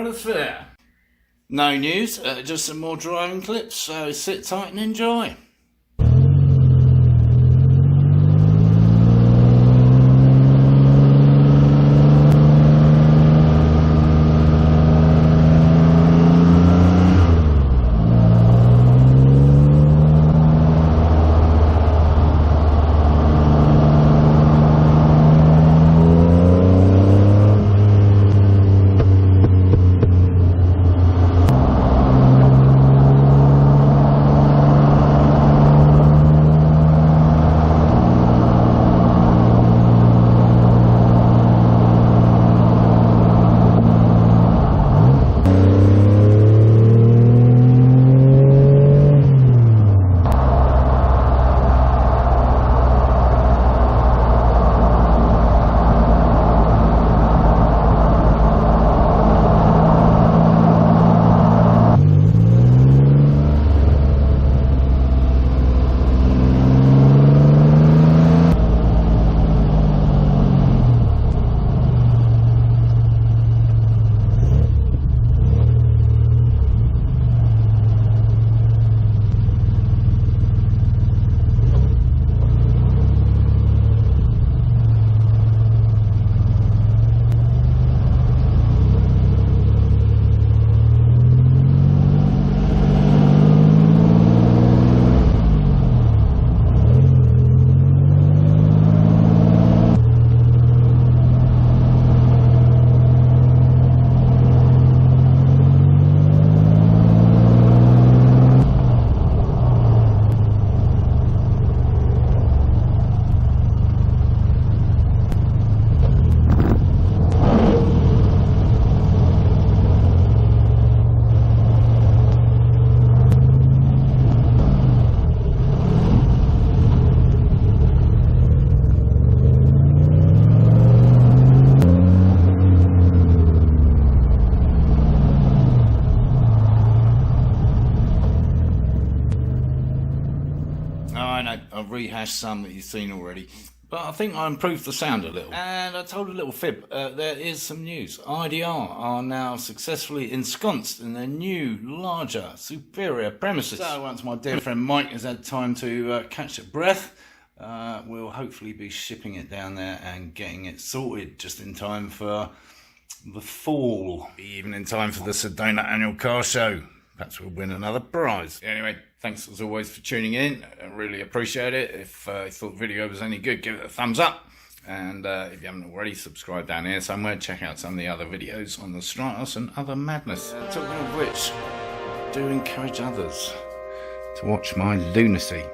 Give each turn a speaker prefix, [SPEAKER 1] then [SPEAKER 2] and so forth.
[SPEAKER 1] atmosphere. No news, just some more driving clips, so sit tight and enjoy. I know, I've rehashed some that you've seen already, but I think I improved the sound a little. And I told a little fib, there is some news. IDR are now successfully ensconced in their new, larger, superior premises. So once my dear friend Mike has had time to catch a breath, we'll hopefully be shipping it down there and getting it sorted just in time for the fall. Even in time for the Sedona annual car show. Perhaps we'll win another prize. Anyway, thanks as always for tuning in. I really appreciate it. If you thought the video was any good, give it a thumbs up. And if you haven't already, subscribe down here somewhere. Check out some of the other videos on the Stratos and other madness. Talking of which, do encourage others to watch my lunacy.